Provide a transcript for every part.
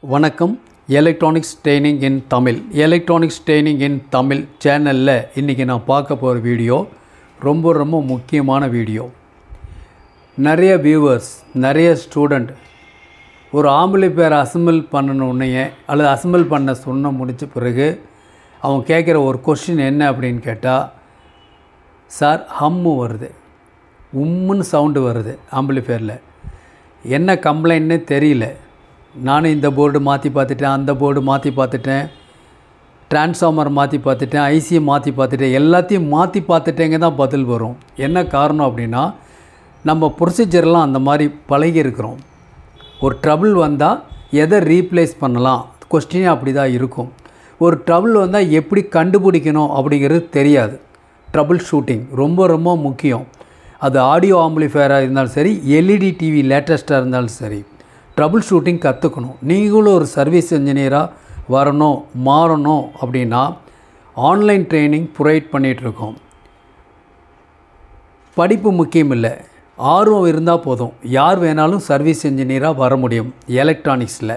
வணக்கம். Electronics training இன் தமிழ் சேனலில் இன்றைக்கி நான் பார்க்க போகிற வீடியோ ரொம்ப முக்கியமான வீடியோ. நிறைய வியூவர்ஸ், நிறைய ஸ்டூடெண்ட் ஒரு ஆம்பிளிஃபையர் அசெம்பிள் பண்ணணுன்னே அல்லது அசெம்பிள் பண்ண சொன்ன முடித்த பிறகு அவங்க கேட்குற ஒரு கொஸ்டின் என்ன அப்படின்னு கேட்டால், சார் ஹம்மு வருது, உம்முன்னு சவுண்டு வருது ஆம்பிளிஃபையரில், என்ன கம்ப்ளைண்ட்னே தெரியல. நானும் இந்த போர்டு மாற்றி பார்த்துட்டேன், அந்த போர்டு மாற்றி பார்த்துட்டேன், டிரான்ஸ்ஃபார்மர் மாற்றி பார்த்துட்டேன், ஐசியை மாற்றி பார்த்துட்டேன், எல்லாத்தையும் மாற்றி பார்த்துட்டேங்க தான் பதில் வரும். என்ன காரணம் அப்படின்னா, நம்ம ப்ரொசீஜர்லாம் அந்த மாதிரி பழகியிருக்கிறோம். ஒரு ட்ரபிள் வந்தால் எதை ரீப்ளேஸ் பண்ணலாம், கொஸ்டினே அப்படி தான் இருக்கும். ஒரு ட்ரபிள் வந்தால் எப்படி கண்டுபிடிக்கணும் அப்படிங்கிறது தெரியாது. ட்ரபிள் ஷூட்டிங் ரொம்ப முக்கியம். அது ஆடியோ ஆம்பிளிஃபையராக இருந்தாலும் சரி, எல்இடி டிவி லேட்டஸ்ட்டாக இருந்தாலும் சரி, ட்ரபிள் ஷூட்டிங் கற்றுக்கணும். நீங்களும் ஒரு சர்வீஸ் இன்ஜினியராக மாறணும் அப்படின்னா ஆன்லைன் ட்ரைனிங் ப்ரொவைட் பண்ணிகிட்ருக்கோம். படிப்பு முக்கியம் இல்லை, ஆர்வம் இருந்தால் போதும். யார் வேணாலும் சர்வீஸ் இன்ஜினியராக வர முடியும். எலக்ட்ரானிக்ஸில்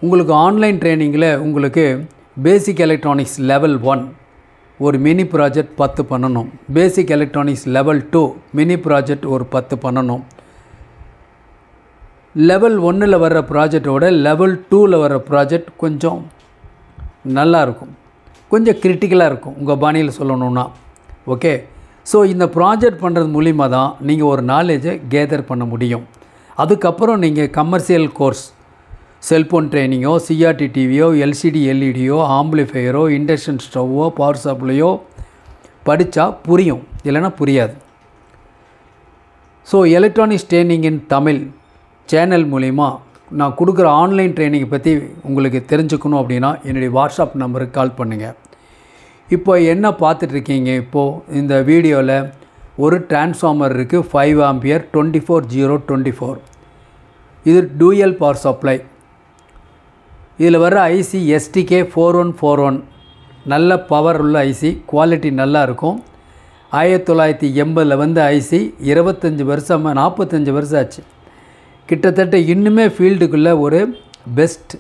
உங்களுக்கு ஆன்லைன் ட்ரைனிங்கில் உங்களுக்கு பேசிக் எலக்ட்ரானிக்ஸ் லெவல் 1 ஒரு மினி ப்ராஜெக்ட் 10 பண்ணணும். பேசிக் எலக்ட்ரானிக்ஸ் லெவல் 2 மினி ப்ராஜெக்ட் ஒரு 10 பண்ணணும். லெவல் 1ல் வர்ற ப்ராஜெக்டோட லெவல் 2ல் வர்ற ப்ராஜெக்ட் கொஞ்சம் நல்லாயிருக்கும், கொஞ்சம் கிரிட்டிக்கலாக இருக்கும் உங்கள் பாணியில் சொல்லணுன்னா. ஓகே, ஸோ இந்த ப்ராஜெக்ட் பண்ணுறது மூலிமா தான் நீங்கள் ஒரு நாலேஜை கேதர் பண்ண முடியும். அதுக்கப்புறம் நீங்கள் கமர்ஷியல் கோர்ஸ், செல்ஃபோன் ட்ரைனிங்கோ, சிஆர்டி டிவியோ, எல்சிடி எல்இடியோ, ஆம்பிளிஃபையரோ, இண்டக்ஷன் ஸ்டவ்வோ, பவர் சப்ளையோ படித்தா புரியும், இல்லைன்னா புரியாது. So electronics training in Tamil channel மூலிமா நான் கொடுக்குற ஆன்லைன் ட்ரைனிங்கை பற்றி உங்களுக்கு தெரிஞ்சுக்கணும் அப்படின்னா என்னுடைய வாட்ஸ்அப் நம்பருக்கு கால் பண்ணுங்கள். இப்போ என்ன பார்த்துட்ருக்கீங்க, இப்போது இந்த வீடியோவில் ஒரு டிரான்ஸ்ஃபார்மர் இருக்குது, 5 ஆம்பியர் 24024. இது டூயல் பவர் சப்ளை. இதில் வர்ற ஐசி STK 4141, நல்ல பவர் உள்ள ஐசி, குவாலிட்டி நல்லா இருக்கும். 1980 வந்து ஐசி, 25 வருஷம் 45 வருஷம் ஆச்சு. கிட்டத்தட்ட இன்னுமே ஃபீல்டுக்குள்ளே ஒரு பெஸ்ட்.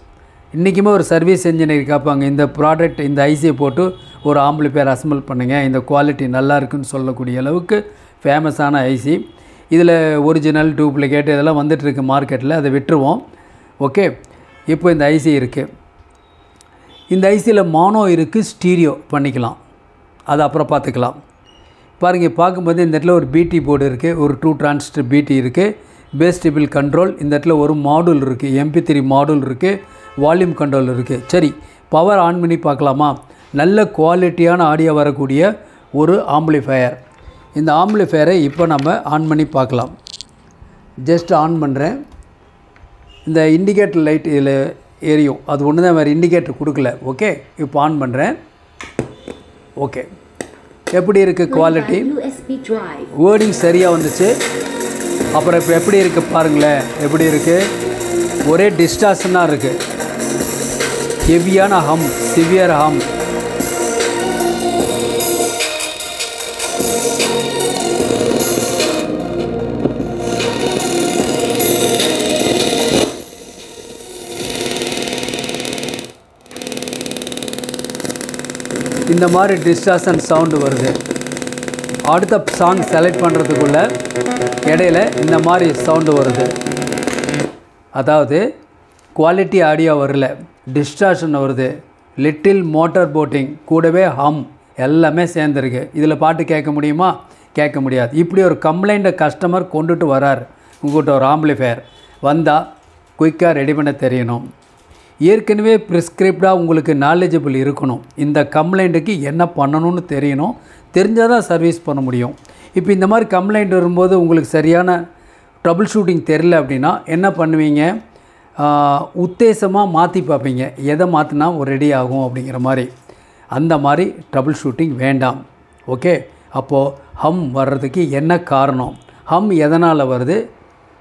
இன்றைக்குமே ஒரு சர்வீஸ் இன்ஜினியர் கேட்பாங்க, இந்த ப்ராடக்ட் இந்த ஐசியை போட்டு ஒரு ஆம்பிளிஃபையர் அசெம்பிள் பண்ணுங்கள், இந்த குவாலிட்டி நல்லா இருக்குன்னு சொல்லக்கூடிய அளவுக்கு ஃபேமஸான ஐசி. இதில் ஒரிஜினல் டூப்ளிகேட் இதெல்லாம் வந்துட்டுருக்கு மார்க்கெட்டில், அதை விட்டுருவோம். ஓகே, இப்போ இந்த ஐசி இருக்குது. இந்த ஐசியில் மானோ இருக்குது, ஸ்டீரியோ பண்ணிக்கலாம், அது அப்புறம் பார்த்துக்கலாம். பாருங்கள், பார்க்கும்போது இந்த இடத்துல ஒரு பிடி போர்டு இருக்குது, ஒரு 2 டிரான்சிஸ்டர் பிடி இருக்குது, பேஸ் டேபிள் கண்ட்ரோல், இந்த இடத்துல ஒரு மாடுல் இருக்குது, MP3 மாடுல் இருக்குது, வால்யூம் கண்ட்ரோல் இருக்குது. சரி, பவர் ஆன் பண்ணி பார்க்கலாமா? நல்ல குவாலிட்டியான ஆடியோ வரக்கூடிய ஒரு ஆம்பிளிஃபையர். இந்த ஆம்பிளிஃபையரை இப்போ நம்ம ஆன் பண்ணி பார்க்கலாம். ஜஸ்ட் ஆன் பண்ணுறேன். இந்த இண்டிகேட்டர் லைட் இதில் எரியும், அது ஒன்று தான், வேறு இண்டிகேட்டர் கொடுக்கல. ஓகே, இப்போ ஆன் பண்ணுறேன். ஓகே, எப்படி இருக்குது குவாலிட்டி? வேர்டிங் சரியாக வந்துச்சு. அப்புறம் இப்போ எப்படி இருக்குது பாருங்களேன், எப்படி இருக்குது, ஒரே டிஸ்டார்ஷனாக இருக்குது, ஹெவியான ஹம், சிவியர் ஹம். இந்த மாதிரி டிஸ்டார்ஷன் சவுண்டு வருது. அடுத்த சாங் செலக்ட் பண்ணுறதுக்குள்ள இடையில இந்த மாதிரி சவுண்டு வருது. அதாவது குவாலிட்டி ஆடியோ வரல, டிஸ்டார்ஷன் வருது, லிட்டில் மோட்டார் போட்டிங், கூடவே ஹம் எல்லாமே சேர்ந்துருக்கு. இதில் பாட்டு கேட்க முடியுமா? கேட்க முடியாது. இப்படி ஒரு கம்ப்ளைண்ட்டை கஸ்டமர் கொண்டுட்டு வரார் உங்கள்கிட்ட ஒரு ஆம்பிளிஃபையர் வந்தால் குயிக்காக ரெடி பண்ண தெரியணும். ஏற்கனவே ப்ரிஸ்கிரிப்டாக உங்களுக்கு நாலேஜபிள் இருக்கணும். இந்த கம்ப்ளைண்ட்டுக்கு என்ன பண்ணணும்னு தெரியணும். தெரிஞ்சால் தான் சர்வீஸ் பண்ண முடியும். இப்போ இந்த மாதிரி கம்ப்ளைண்ட் வரும்போது உங்களுக்கு சரியான ட்ரபிள் ஷூட்டிங் தெரியல அப்படின்னா என்ன பண்ணுவீங்க? உத்தேசமாக மாற்றி பார்ப்பீங்க, எதை மாற்றினா ஒரு ரெடி ஆகும் அப்படிங்கிற மாதிரி. அந்த மாதிரி ட்ரபிள் ஷூட்டிங் வேண்டாம். ஓகே, அப்போது ஹம் வர்றதுக்கு என்ன காரணம், ஹம் எதனால் வருது,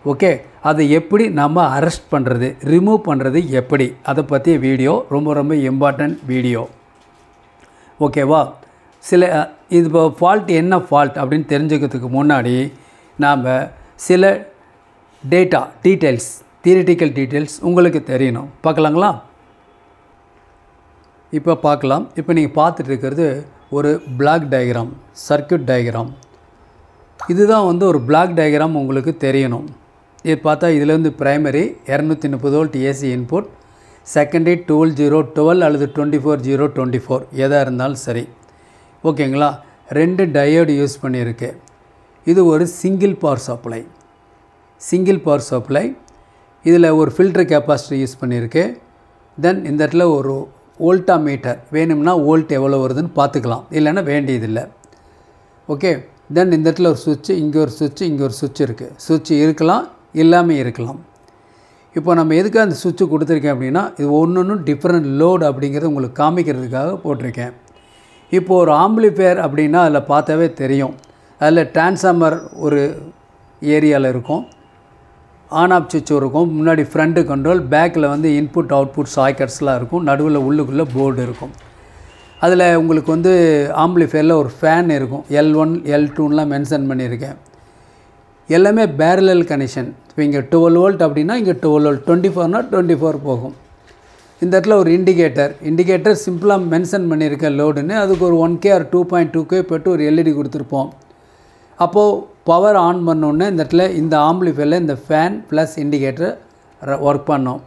ஓகே, அதை எப்படி நம்ம அரெஸ்ட் பண்ணுறது, ரிமூவ் பண்ணுறது எப்படி, அதை பற்றிய வீடியோ ரொம்ப இம்பார்ட்டண்ட் வீடியோ. ஓகேவா? சில இது இப்போ ஃபால்ட் என்ன ஃபால்ட் அப்படின்னு தெரிஞ்சுக்கிறதுக்கு முன்னாடி நாம் சில டீட்டெயில்ஸ் தியரிட்டிக்கல் டீட்டெயில்ஸ் உங்களுக்கு தெரியணும். பார்க்கலாங்களா? இப்போ பார்க்கலாம். இப்போ நீங்கள் பார்த்துட்டு இருக்கிறது ஒரு பிளாக் டயக்ராம், சர்க்யூட் டயக்ராம். இதுதான் வந்து ஒரு பிளாக் டயக்ராம் உங்களுக்கு தெரியணும். இது பார்த்தா இதுலேருந்து primary 230 volt AC input, secondary 12 அல்லது 24 எதாக இருந்தாலும் சரி. ஓகேங்களா? 2 டயோடு யூஸ் பண்ணியிருக்கு. இது ஒரு சிங்கிள் பவர் சப்ளை. இதில் ஒரு ஃபில்டர் கெப்பாசிட்டர் யூஸ் பண்ணியிருக்கு. தென் இந்த இடத்துல ஒரு வோல்டா மீட்டர், வேணும்னா வோல்ட் எவ்வளோ வருதுன்னு பார்த்துக்கலாம், இல்லைன்னா வேண்டியதில்லை. ஓகே. தென் இந்த இடத்துல ஒரு சுவிட்சு, இங்கே ஒரு சுவிட்சு, இங்கே ஒரு சுவிட்ச் இருக்குது. சுவிட்சு இருக்கலாம், இல்லாமல் இருக்கலாம். இப்போ நம்ம எதுக்காக அந்த சுவிட்சு கொடுத்துருக்கேன் அப்படின்னா, இது ஒன்று டிஃப்ரெண்ட் லோடு அப்படிங்கிறது உங்களுக்கு காமிக்கிறதுக்காக போட்டிருக்கேன். இப்போது ஒரு ஆம்பிளிஃபையர் அப்படின்னா அதில் பார்த்தாவே தெரியும். அதில் டிரான்ஸ்ஃபார்மர் ஒரு ஏரியாவில் இருக்கும், ஆன் ஆஃப் சுவிட்ச் இருக்கும், முன்னாடி ஃப்ரண்ட்டு கண்ட்ரோல், பேக்கில் வந்து இன்புட் அவுட்புட் சாக்கெட்ஸ்லாம் இருக்கும், நடுவில் உள்ளுக்குள்ளே போர்டு இருக்கும். அதில் உங்களுக்கு வந்து ஆம்பிளிஃபையரில் ஒரு ஃபேன் இருக்கும், L1 L2லாம் மென்ஷன் பண்ணியிருக்கேன். எல்லாமே பேரலல் கனெக்ஷன். இப்போ இங்கே 12 வோல்ட் அப்படின்னா இங்கே 12 வோல்ட், 24னா 24 போகும். இந்த இடத்துல ஒரு இண்டிகேட்டர் சிம்பிளாக மென்ஷன் பண்ணியிருக்கேன் லோடுன்னு. அதுக்கு ஒரு 1K or 2.2K போட்டு ஒரு LED கொடுத்துருப்போம். அப்போது பவர் ஆன் பண்ணோன்னே இந்த இடத்துல இந்த ஆம்பிளிஃபையரில் இந்த ஃபேன் ப்ளஸ் இண்டிகேட்டர் ஒர்க் பண்ணோம்.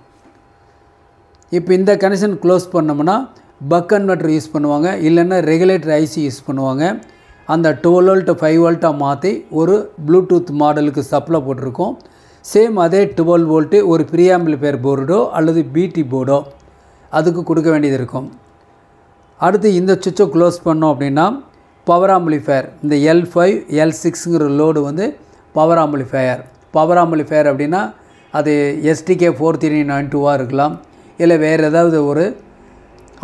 இப்போ இந்த கனெக்ஷன் க்ளோஸ் பண்ணோம்னா பக் கன்வெர்ட்டர் யூஸ் பண்ணுவாங்க, இல்லைன்னா ரெகுலேட்டர் ஐசி யூஸ் பண்ணுவாங்க. அந்த 12 வோல்ட் 5 வோல்ட்டாக மாற்றி ஒரு ப்ளூடூத் மாடலுக்கு சப்ளை போட்டிருக்கோம். சேம் அதே 12 வோல்ட்டு ஒரு ப்ரீ ஆம்பிளிஃபையர் போர்டோ அல்லது பிடி போர்டோ அதுக்கு கொடுக்க வேண்டியது இருக்கும். அடுத்து இந்த சுவிட்சை க்ளோஸ் பண்ணோம் அப்படின்னா பவர் ஆம்பிளிஃபையர், இந்த L5 L6ங்கிற லோடு வந்து பவர் ஆம்பிளிஃபையர் அப்படின்னா அது STK 4392 இருக்கலாம், இல்லை வேறு ஏதாவது ஒரு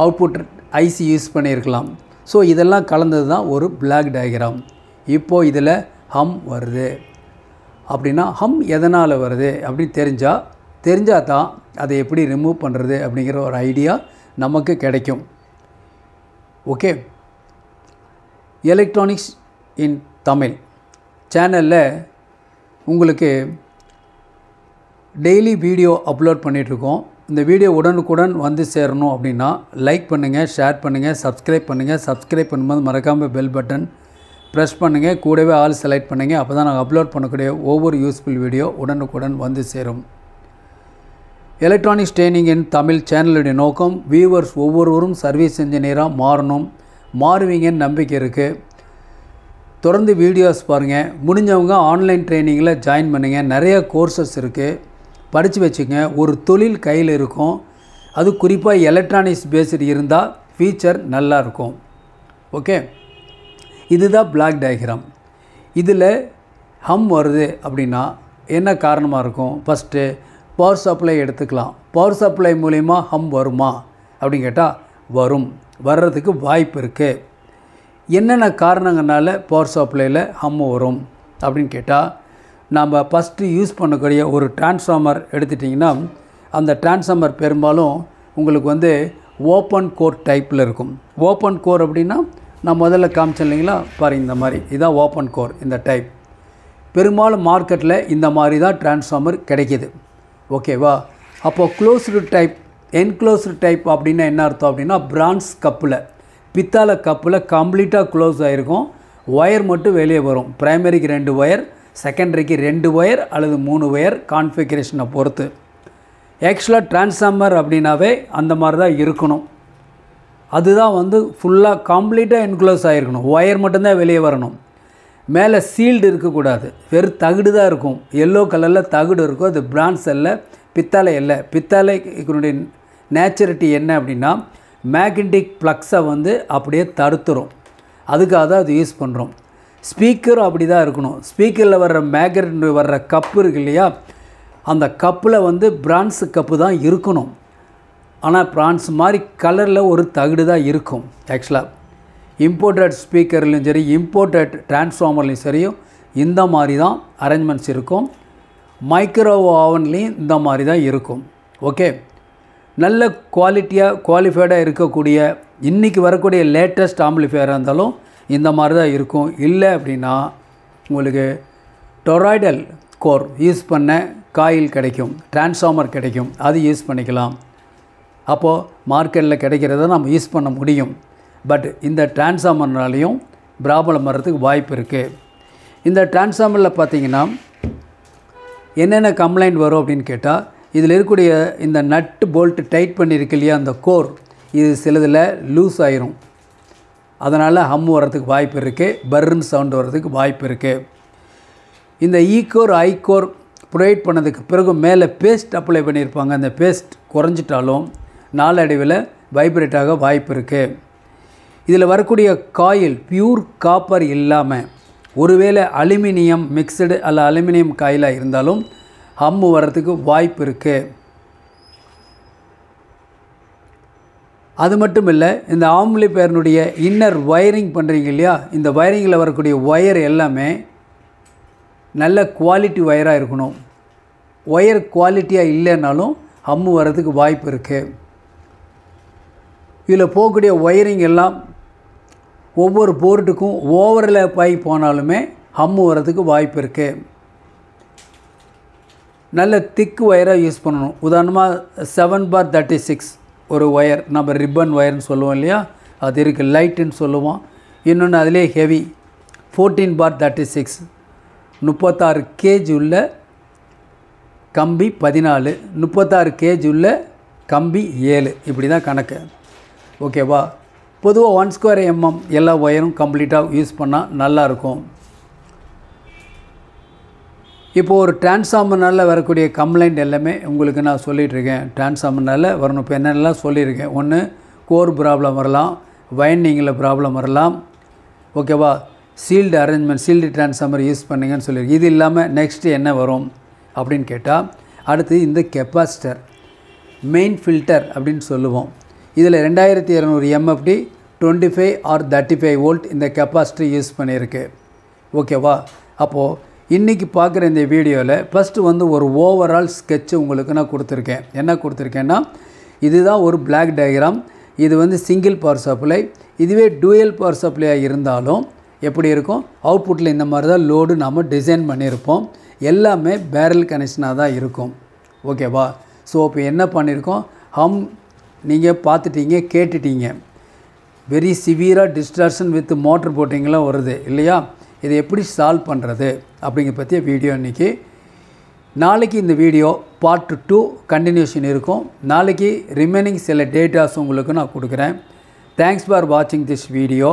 அவுட்புட் ஐசி யூஸ் பண்ணியிருக்கலாம். ஸோ இதெல்லாம் கலந்தது தான் ஒரு பிளாக் டயக்ராம். இப்போது இதில் ஹம் வருது அப்படின்னா ஹம் எதனால் வருது அப்படின்னு தெரிஞ்சால் தான் அதை எப்படி ரிமூவ் பண்ணுறது அப்படிங்கிற ஒரு ஐடியா நமக்கு கிடைக்கும். ஓகே. எலக்ட்ரானிக்ஸ் இன் தமிழ் சேனலில் உங்களுக்கு டெய்லி வீடியோ அப்லோட் பண்ணிகிட்ருக்கோம். இந்த வீடியோ உடனுக்குடன் வந்து சேரணும் அப்படின்னா லைக் பண்ணுங்கள், ஷேர் பண்ணுங்கள், சப்ஸ்கிரைப் பண்ணும்போது மறக்காமல் பெல் பட்டன் ப்ரெஸ் பண்ணுங்கள், கூடவே ஆல் செலக்ட் பண்ணுங்கள். அப்போ தான் நாங்கள் அப்லோட் பண்ணக்கூடிய ஒவ்வொரு யூஸ்ஃபுல் வீடியோ உடனுக்குடன் வந்து சேரும். எலக்ட்ரானிக்ஸ் ட்ரைனிங் இன் தமிழ் சேனலுடைய நோக்கம் வியூவர்ஸ் ஒவ்வொருவரும் சர்வீஸ் இன்ஜினியராக மாறுவீங்கன்னு நம்பிக்கை இருக்குது. தொடர்ந்து வீடியோஸ் பாருங்கள். முடிஞ்சவங்க ஆன்லைன் ட்ரைனிங்கில் ஜாயின் பண்ணுங்கள். நிறைய கோர்சஸ் இருக்குது, படித்து வச்சுங்க. ஒரு தொழில் கையில் இருக்கும், அது குறிப்பாக எலக்ட்ரானிக்ஸ் பேஸ்டு இருந்தால் ஃபியூச்சர் நல்லாயிருக்கும். ஓகே. இதுதான் பிளாக் டயக்ராம். இதில் ஹம் வருது அப்படின்னா என்ன காரணமாக இருக்கும்? ஃபஸ்ட்டு பவர் சப்ளை எடுத்துக்கலாம். பவர் சப்ளை மூலிமா ஹம் வருமா அப்படின்னு கேட்டால் வர்றதுக்கு வாய்ப்பு இருக்குது. என்னென்ன காரணங்களால பவர் சப்ளையில் ஹம் வரும் அப்படின்னு கேட்டால், நம்ம ஃபஸ்ட்டு யூஸ் பண்ணக்கூடிய ஒரு டிரான்ஸ்ஃபார்மர் எடுத்துட்டிங்கன்னா அந்த டிரான்ஸ்ஃபார்மர் பெரும்பாலும் உங்களுக்கு வந்து ஓப்பன் கோர் டைப்பில் இருக்கும். ஓப்பன் கோர் அப்படின்னா நான் முதல்ல காமிச்சேன் இல்லைங்களா, பாருங்கள் இந்த மாதிரி, இதுதான் ஓப்பன் கோர். இந்த டைப் பெரும்பாலும் மார்க்கெட்டில் இந்த மாதிரி தான் டிரான்ஸ்ஃபார்மர் கிடைக்கிது. ஓகேவா? அப்போது க்ளோஸ்டு டைப், என்க்ளோஸ்டு டைப் அப்படின்னா என்ன அர்த்தம் அப்படின்னா, பிரான்ஸ் கப்பில், பித்தாளை கப்பில் கம்ப்ளீட்டாக க்ளோஸ் ஆகிருக்கும், ஒயர் மட்டும் வெளியே வரும். ப்ரைமரிக்கு 2 ஒயர், செகண்டரிக்கு 2 ஒயர் அல்லது 3 ஒயர், கான்ஃபிகரேஷனை பொறுத்து. ஆக்சுவலாக டிரான்ஸ்ஃபார்மர் அப்படின்னாவே அந்த மாதிரி தான் இருக்கணும். அதுதான் வந்து ஃபுல்லாக கம்ப்ளீட்டாக என்க்ளோஸ் ஆகிருக்கணும், ஒயர் மட்டும்தான் வெளியே வரணும். மேலே சீல்டு இருக்கக்கூடாது, வெறும் தகுடு தான் இருக்கும். எல்லோ கலரில் தகுடு இருக்கும், அது பிரான்ஸ் இல்லை, பித்தாளை இல்லை. பித்தாளைக்குடைய நேச்சுரிட்டி என்ன அப்படின்னா, மேக்னெட்டிக் ப்ளக்ஸை வந்து அப்படியே தடுத்துரும். அதுக்காக தான் அது யூஸ் பண்ணுறோம். ஸ்பீக்கரும் அப்படி தான் இருக்கணும். ஸ்பீக்கரில் வர்ற மேக்னெட் வர்ற கப்பு இருக்கு இல்லையா, அந்த கப்பில் வந்து பிரான்ஸு கப்பு தான் இருக்கணும். ஆனால் பிரான்ஸ் மாதிரி கலரில் ஒரு தகுடு தான் இருக்கும். ஆக்சுவலாக இம்போர்ட்டட் ஸ்பீக்கர்லையும் சரி, இம்போர்ட்டட் டிரான்ஸ்ஃபார்மர்லையும் சரியும் இந்த மாதிரி தான் அரேஞ்ச்மெண்ட்ஸ் இருக்கும். மைக்ரோ ஓவன்லேயும் இந்த மாதிரி தான் இருக்கும். ஓகே. நல்ல குவாலிஃபைடாக இருக்கக்கூடிய இன்றைக்கி வரக்கூடிய லேட்டஸ்ட் ஆம்பிளிஃபையராக இருந்தாலும் இந்த மாதிரி தான் இருக்கும். இல்லை அப்படின்னா உங்களுக்கு டொராய்டல் கோர் யூஸ் பண்ண காயில் கிடைக்கும், டிரான்ஸ்ஃபார்மர் கிடைக்கும், அது யூஸ் பண்ணிக்கலாம். அப்போது மார்க்கெட்டில் கிடைக்கிறத நம்ம யூஸ் பண்ண முடியும். பட் இந்த டிரான்ஸ்ஃபார்மர்னாலையும் ப்ராப்ளம் வர்றதுக்கு வாய்ப்பு இருக்குது. இந்த டிரான்ஸ்ஃபார்மரில் பார்த்திங்கன்னா என்னென்ன கம்ப்ளைண்ட் வரும் அப்படின்னு கேட்டால், இதில் இருக்கக்கூடிய இந்த நட்டு போல்ட்டு டைட் பண்ணியிருக்கு இல்லையா, அந்த கோர், இது சிலதில் லூஸ் ஆயிரும். அதனால் ஹம் வர்றதுக்கு வாய்ப்பு இருக்குது, பர்ன்னு சவுண்ட் வர்றதுக்கு வாய்ப்பு இருக்குது. இந்த ஈகோர் ஐகோர் ப்ரொவைட் பண்ணதுக்கு பிறகு மேலே பேஸ்ட் அப்ளை பண்ணியிருப்பாங்க. அந்த பேஸ்ட் குறைஞ்சிட்டாலும் நாளடைவில் வைப்ரேட் ஆக வாய்ப்பு இருக்குது. இதில் வரக்கூடிய காயில் பியூர் காப்பர் இல்லாமல் ஒருவேளை அலுமினியம் மிக்சடு அல்ல அலுமினியம் காயிலாக இருந்தாலும் ஹம்மு வர்றதுக்கு வாய்ப்பு இருக்குது. அது மட்டும் இல்லை, இந்த ஆம்பிளிஃபையர்னுடைய இன்னர் வயரிங் பண்ணுறீங்க இல்லையா, இந்த வயரிங்கில் வரக்கூடிய ஒயர் எல்லாமே நல்ல குவாலிட்டி ஒயராக இருக்கணும். ஒயர் குவாலிட்டியாக இல்லைன்னாலும் ஹம்மு வர்றதுக்கு வாய்ப்பு இருக்குது. இதில் போகக்கூடிய ஒயரிங் எல்லாம் ஒவ்வொரு போர்ட்டுக்கும் ஓவர்லேப் ஆகி போனாலுமே ஹம்மு வர்றதுக்கு வாய்ப்பு இருக்குது. நல்ல திக்கு ஒயராக யூஸ் பண்ணணும். உதாரணமாக 7/36 ஒரு ஒயர், நம்ம ரிப்பன் ஒயர்னு சொல்லுவோம் இல்லையா, அது இருக்குது. லைட்டுன்னு சொல்லுவோம். இன்னொன்று அதிலே ஹெவி 14/36 36 கேஜ் உள்ள கம்பி 14, 36 கேஜ் உள்ள கம்பி 7, இப்படி தான் கணக்கு. ஓகேவா? பொதுவாக 1² mm எல்லா ஒயரும் கம்ப்ளீட்டாக யூஸ் பண்ணால் நல்லாயிருக்கும். இப்போது ஒரு டிரான்ஸ்ஃபார்மர்னால் வரக்கூடிய கம்ப்ளைண்ட் எல்லாமே உங்களுக்கு நான் சொல்லிகிட்ருக்கேன். டிரான்ஸ்ஃபார்மர்னால் வரணும். இப்போ என்னென்னலாம் சொல்லியிருக்கேன். ஒன்று, கோர் ப்ராப்ளம் வரலாம், வைண்டிங்கில் ப்ராப்ளம் வரலாம். ஓகேவா? Sealed arrangement, sealed transformer use பண்ணுங்கன்னு சொல்லியிருக்கு. இது இல்லாமல் நெக்ஸ்ட்டு என்ன வரும் அப்படின்னு கேட்டால், அடுத்து இந்த கெப்பாசிட்டர், மெயின் ஃபில்டர் அப்படின்னு சொல்லுவோம். இதில் 2200 MFD 25 or 35 வோல்ட் இந்த கெப்பாசிட்டி யூஸ் பண்ணியிருக்கு. ஓகேவா? அப்போது இன்றைக்கி பார்க்குற இந்த வீடியோவில் ஃபஸ்ட்டு வந்து ஒரு ஓவரால் ஸ்கெட்சு உங்களுக்கு நான் கொடுத்துருக்கேன். என்ன கொடுத்துருக்கேன்னா, இதுதான் ஒரு பிளாக் டயக்ராம். இது வந்து சிங்கிள் பவர் சப்ளை. இதுவே டூயல் பவர் சப்ளையாக இருந்தாலும் எப்படி இருக்கும், அவுட்புட்டில் இந்த மாதிரி தான் லோடு நாம் டிசைன் பண்ணியிருப்போம். எல்லாமே பேரல் கனெக்ஷனாக தான் இருக்கும். ஓகேவா? ஸோ இப்போ என்ன பண்ணியிருக்கோம், ஹம் நீங்கள் பார்த்துட்டீங்க, கேட்டுட்டீங்க. வெரி சிவியராக டிஸ்டார்ஷன் வித் மோட்டர் போட்டிங்கெலாம் வருது இல்லையா, இதை எப்படி சால்வ் பண்ணுறது அப்படிங்கிற பற்றிய வீடியோ இன்றைக்கி. நாளைக்கு இந்த வீடியோ பார்ட் 2 கண்டினியூஷன் இருக்கும். நாளைக்கு ரிமைனிங் சில டேட்டாஸ் உங்களுக்கு நான் கொடுக்குறேன். தேங்க்ஸ் ஃபார் வாட்சிங் திஸ் வீடியோ.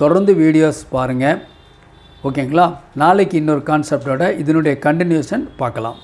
தொடர்ந்து வீடியோஸ் பாருங்கள். ஓகேங்களா? நாளைக்கு இன்னொரு கான்செப்டோட இதனுடைய கண்டினியூஷன் பார்க்கலாம்.